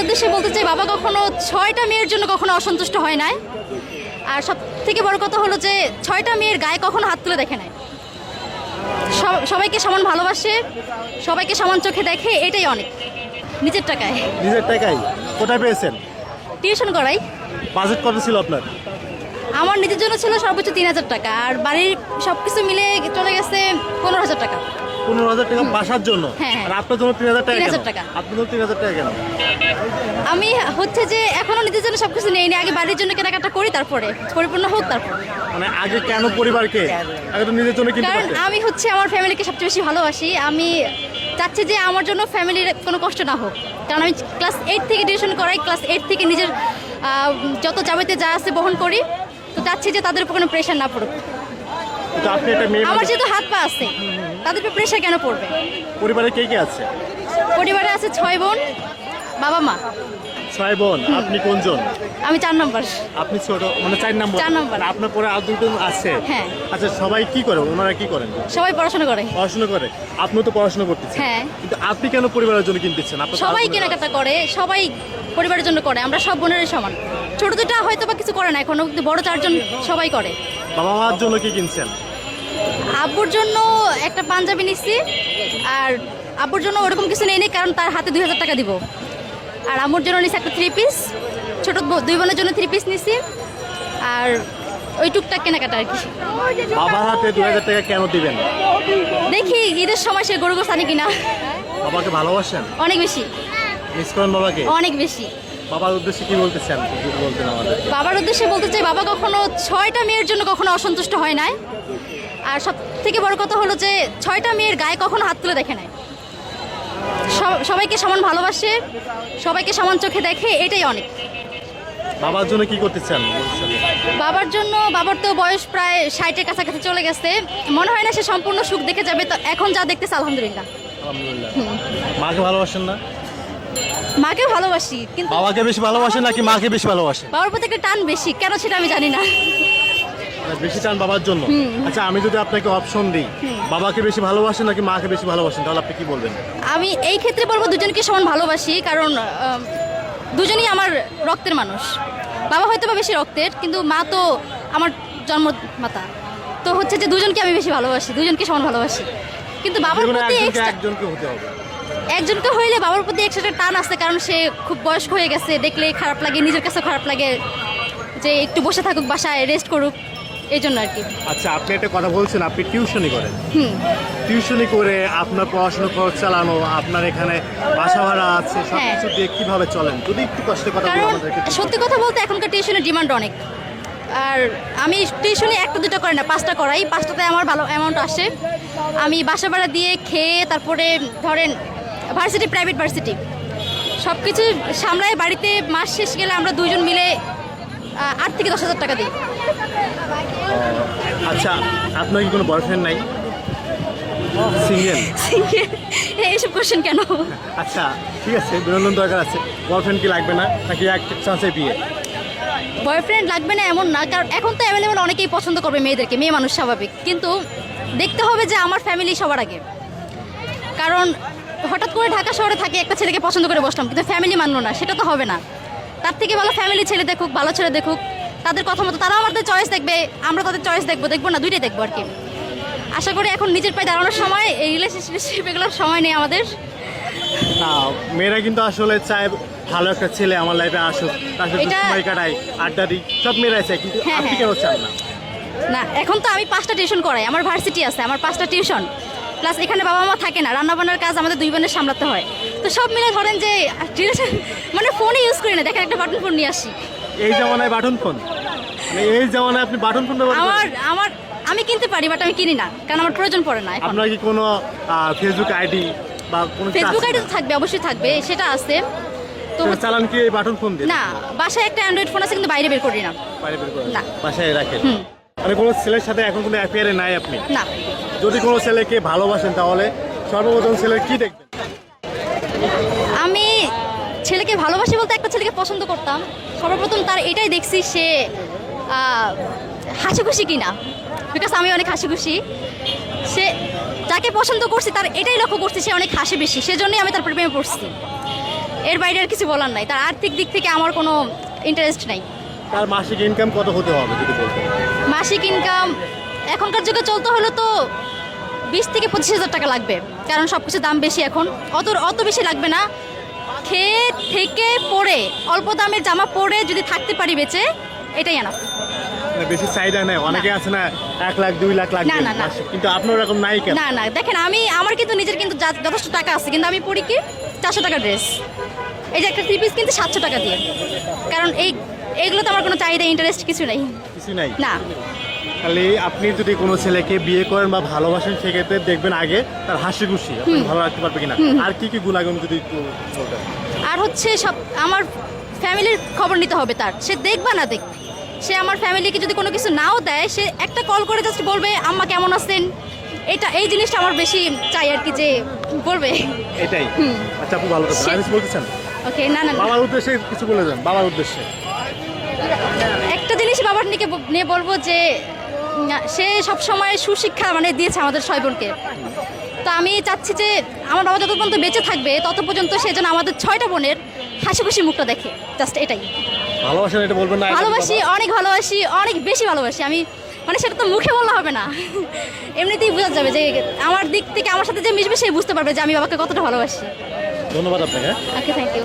উদ্দেশ্যে বলতে চাই, বাবা কখনো 6টা মেয়ের জন্য কখনো অসন্তুষ্ট হয় নাই। আর সব থেকে বড় কথা হলো যে 6টা মেয়ের গায়ে কখনো হাত তুলে দেখে নাই। সবাইকে সমান ভালোবাসে, সবাইকে সমান চোখে দেখে, এটাই অনেক। নিজের টাকায়। নিজের টাকায় কোথায় পেয়েছেন? টিউশন করাই। বাজেট কত ছিল আপনার? আমার নিজের জন্য ছিল সর্বোচ্চ 3000 টাকা, আর বাড়ির সব কিছু মিলে চলে গেছে 15,000 টাকা। 15,000 টাকা বাসার জন্য? হ্যাঁ, হ্যাঁ। আর আপনার জন্য 3,000 টাকা? 3,000 টাকা। আপনার জন্য 3,000 টাকা কেন? আমি হচ্ছে যে এখনো নিজের জন্য সবকিছু নেইনি, আগে বাড়ির জন্য কেনাকাটা করি, তারপরে পরিপূর্ণ হোক তারপর। মানে আগে কেন পরিবারকে, আগে তো নিজের জন্য কিনতে কারণ পারতেন। আমি হচ্ছে আমার ফ্যামিলিকে সবচেয়ে বেশি ভালোবাসি। আমি চাচ্ছি যে আমার জন্য ফ্যামিলির কোনো কষ্ট না হোক, কারণ আমি ক্লাস 8 থেকে টিউশন করাই, ক্লাস 8 থেকে নিজের যত যাবতীয় যা আছে বহন করি। তো চাচ্ছি যে তাদের উপর কোনো প্রেশার না পড়ুক। তো আপনি একটা মেয়ে আমার মানুষ, যেহেতু হাত পা আছে, তাদের উপর প্রেশার কেন পড়বে? পরিবারে কে কে আছে? পরিবারে আছে 6 বোন, বাবা মা। 6 বোন। আপনি কোনজন? আমি 4 নম্বর। আপনি ছোট, মানে 4 নম্বর? 4 নম্বর। আর আপনার পরে আর দুজন আছে? হ্যাঁ। আচ্ছা, সবাই কি করে? ওনারা কি করেন? সবাই পড়াশোনা করে। পড়াশোনা করে? আপনিও তো পড়াশোনা করতেছেন। হ্যাঁ। কিন্তু আপনি কেন পরিবারের জন্য কিনতেছেন? আপনার তো সবাই আরো বোনেরা কেনাকাটা করে, সবাই পরিবারের জন্য করে। আমরা সব বোনেরই সমান। ছোট দুটা হয়তো বা কিছু করে না এখনো, কিন্তু বড় 4জন সবাই করে। আছে। বাবা মার জন্য কি কিনছেন? আব্বুর জন্য একটা পাঞ্জাবি নিচ্ছি, আর আব্বুর জন্য ওরকম কিছু নেই, কারণ তার হাতে 2,000 টাকা দিব। আর আম্মুর জন্য নিচ্ছি একটা 3 পিস, ছোট 2 বোনের জন্য 3 পিস নিচ্ছি, আর ওই টুকটাক কেনাকাটা আর কি। বাবার হাতে 2,000 টাকা কেন দিবেন? দেখি ঈদের সময় সে গরু গোছ আনে কিনা। বাবাকে ভালোবাসেন? অনেক বেশি, মিস করেন বাবাকে? অনেক বেশি। বাবার উদ্দেশ্যে কি বলতে চান, যদি বলতেন আমাদের? বাবার উদ্দেশ্যে বলতে চাই, বাবা কখনো 6টা মেয়ের জন্য কখনো অসন্তুষ্ট হয় নাই। আর সব থেকে বড় কথা হলো যে 6টা মেয়ের গায়ে কখনো হাত তুলে দেখে নাই। সবাইকে সমান ভালোবাসে, সবাইকে সমান চোখে দেখে, এটাই অনেক। বাবার জন্য কি করতে চান ভবিষ্যতে? বাবার তো বয়স প্রায় 60-এর কাছাকাছি চলে গেছে। মনে হয় না সে সম্পূর্ণ সুখ দেখে যাবে, তো এখন যা দেখতেছে আলহামদুলিল্লাহ। আলহামদুলিল্লাহ। মাকে ভালোবাসেন না? মাকে ভালোবাসি, কিন্তু বাবাকে বেশি ভালোবাসেন নাকি মাকে বেশি ভালোবাসেন? বাবার প্রতি একটা টান বেশি, কেন সেটা আমি জানি না। মানে বেশি টান বাবার জন্য? আচ্ছা, আমি যদি আপনাকে অপশন দিই, বাবাকে বেশি ভালোবাসেন নাকি মাকে বেশি ভালোবাসেন, তাহলে আপনি কি বলবেন? আমি এই ক্ষেত্রে বলবো দুজনকে সমান ভালোবাসি, কারণ দুজনই আমার রক্তের মানুষ। বাবা হয়তো বা বেশি রক্তের, কিন্তু মা তো আমার জন্মমাতা। তো হচ্ছে যে দুজনকে আমি বেশি ভালোবাসি, দুজনকে সমান ভালোবাসি। কিন্তু বাবার যেকোনো প্রতি একজনকে হতে হবে। একজনকে হইলে বাবার প্রতি একসাথে টান আছে, কারণ সে খুব বয়স্ক হয়ে গেছে, দেখলে খারাপ লাগে, নিজের কাছেও খারাপ লাগে যে একটু বসে থাকুক, বাসায় রেস্ট করুক, এই জন্য আর কি। আচ্ছা, আপনি একটা কথা বলছেন, আপনি টিউশনি করেন। টিউশনি করে আপনার পড়াশোনা খরচ চালানো, আপনার এখানে বাসা ভাড়া আছে, সবকিছু দিয়ে কিভাবে চলেন? যদি একটু কষ্টের কথা বলেন কারণ আমাদেরকে। সত্যি কথা বলতে এখনকার টিউশনের ডিমান্ড অনেক। আর আমি টিউশনি 1টা 2টা করি না, 5টা করাই। 5টাতে আমার ভালো অ্যামাউন্ট আসে। আমি বাসা ভাড়া দিয়ে খেয়ে, তারপরে ধরেন ভার্সিটি, প্রাইভেট ভার্সিটি, সব কিছু সামলায় বাড়িতে মাস শেষ গেলে আমরা দুজন মিলে 8 থেকে 10,000 টাকা দিই। আচ্ছা, আপনার কি কোনো বয়ফ্রেন্ড নাই? সিঙ্গেল? এইসব কোশ্চেন কেন? আচ্ছা, ঠিক আছে, বিনোদন দরকার আছে। বয়ফ্রেন্ড কি লাগবে না, নাকি এক চান্সে বিয়ে? বয়ফ্রেন্ড লাগবে না এমন না, কারণ এখন তো অ্যাভেলেবল অনেকেই পছন্দ করবে মেয়েদেরকে, মেয়ে মানুষ স্বাভাবিক। কিন্তু দেখতে হবে যে আমার ফ্যামিলি সবার আগে। কারণ হঠাৎ করে ঢাকা শহরে থাকে, একটা ছেলেকে পছন্দ করে বসলাম, কিন্তু ফ্যামিলি মানলো না, সেটা তো হবে না। তার থেকে ভালো ফ্যামিলি ছেলে দেখুক, ভালো ছেলে দেখুক, তাদের কথা মতো তারাও আমাদের চয়েস দেখবে, আমরা তাদের চয়েস দেখবো না, দুইটাই দেখবো আর কি। আশা করি এখন নিজের পায়ে দাঁড়ানোর সময়, এই রিলেশনশিপ এগুলোর সময় নেই আমাদের। না, মেয়েরা কিন্তু আসলে চায় ভালো একটা ছেলে আমার লাইফে আসুক, তার সাথে এটা- সময় কাটাই, আড্ডা দিই, সব মেয়েরাই চায়। কিন্তু হ্যাঁ, আপনি হ্যাঁ। কেন চান না? না, এখন তো আমি 5টা টিউশন করাই, আমার ভার্সিটি আছে, আমার 5টা টিউশন, প্লাস এখানে বাবা মা থাকে না, রান্নাবান্নার কাজ আমাদের 2 বোনের সামলাতে হয়। তো সব মিলে ধরেন যে রিলেশন, মানে ফোনে ইউজ করি না, দেখেন একটা বাটন ফোন নিয়ে আসি। এই জামানায় বাটন ফোন? মানে এই জামানায় আপনি বাটন ফোন ব্যবহার করেন? আমি কিনতে পারি, বাট আমি কিনি না, কারণ আমার প্রয়োজন পড়ে না এখন। আপনার কি কোনো ফেসবুক আইডি বা কোনো কিছু ফেসবুক আছে? আইডি তো থাকবে, অবশ্যই থাকবে, সেটা আছে। তো তো চালান কি এই বাটন ফোন দিয়ে? না, বাসায় একটা অ্যান্ড্রয়েড ফোন আছে, কিন্তু বাইরে বের করি না। বাইরে বের করেন? না। বাসায় রাখেন? মানে কোনো ছেলের সাথে এখন কোনো অ্যাফেয়ারে নাই আপনি? না, যদি কোনো ছেলেকে ভালোবাসেন, তাহলে সর্বপ্রথম ছেলের কি দেখবেন? আমি ছেলেকে ভালোবাসি বলতে একটা ছেলেকে পছন্দ করতাম, সর্বপ্রথম তার এটাই দেখছি সে হাসি খুশি কিনা, বিকজ আমি অনেক হাসি খুশি। সে যাকে পছন্দ করছি তার এটাই লক্ষ্য করছি সে অনেক হাসি বেশি, সেজন্যই আমি তার প্রেমে পড়ছি। এর বাইরে আর কিছু বলার নাই। তার আর্থিক দিক থেকে আমার কোনো ইন্টারেস্ট নাই। তার মাসিক ইনকাম কত হতে হবে যদি বলতেন? মাসিক ইনকাম এখনকার যুগে চলতে হলে তো 20 থেকে 25,000 টাকা লাগবে, কারণ সব কিছুর দাম বেশি এখন। অত বেশি লাগবে না, খেয়ে থেকে পরে অল্প দামের জামা পরে যদি থাকতে পারি বেঁচে, এটাই আনা। মানে বেশি চাহিদা নেই, অনেকে আছে না 1 লাখ 2 লাখ লাগবে, না। কিন্তু আপনার এরকম নাই কেন? না দেখেন, আমার কিন্তু নিজের কিন্তু যথেষ্ট টাকা আছে, কিন্তু আমি পরি কি 400 টাকা ড্রেস। এই যে একটা 3 পিস কিন্তু 700 টাকা দিয়ে, কারণ এইগুলোতে আমার কোনো চাহিদা ইন্টারেস্ট কিছু নেই। কিছু নাই না। খালি আপনি যদি কোনো ছেলেকে বিয়ে করেন বা ভালোবাসেন, সেক্ষেত্রে দেখবেন আগে তার হাসি খুশি আপনি ভালো রাখতে পারবে কিনা, আর কি কি গুণাগুণ যদি একটু বলতেন। আর হচ্ছে সব আমার ফ্যামিলির খবর নিতে হবে তার, সে দেখবা না দেখ, সে আমার ফ্যামিলিকে যদি কোনো কিছু নাও দেয়, সে একটা কল করে জাস্ট বলবে আম্মা কেমন আছেন। এই জিনিসটা আমার বেশি চাই আর কি, যে বলবে এটাই। আচ্ছা আপু ভালো থাকবেন। আমি বলতেছেন ওকে। না বাবার উদ্দেশ্যে কিছু বলে যান, বাবার উদ্দেশ্যে। একটা জিনিস বাবার নিয়ে বলবো যে সে সবসময় সুশিক্ষা মানে দিয়েছে আমাদের 6 বোনকে। তো আমি চাচ্ছি যে আমার বাবা যত পর্যন্ত বেঁচে থাকবে তত পর্যন্ত সে যেন আমাদের 6টা বোনের হাসি খুশি মুখটা দেখে, জাস্ট এটাই। ভালোবাসেন এটা বলবেন না? ভালোবাসি, অনেক ভালোবাসি, অনেক বেশি ভালোবাসি আমি, মানে সেটা তো মুখে বলা হবে না, এমনিতেই বোঝা যাবে যে আমার দিক থেকে আমার সাথে যে মিশবে সে বুঝতে পারবে যে আমি বাবাকে কতটা ভালোবাসি। ধন্যবাদ আপনাকে। ওকে, থ্যাংক ইউ।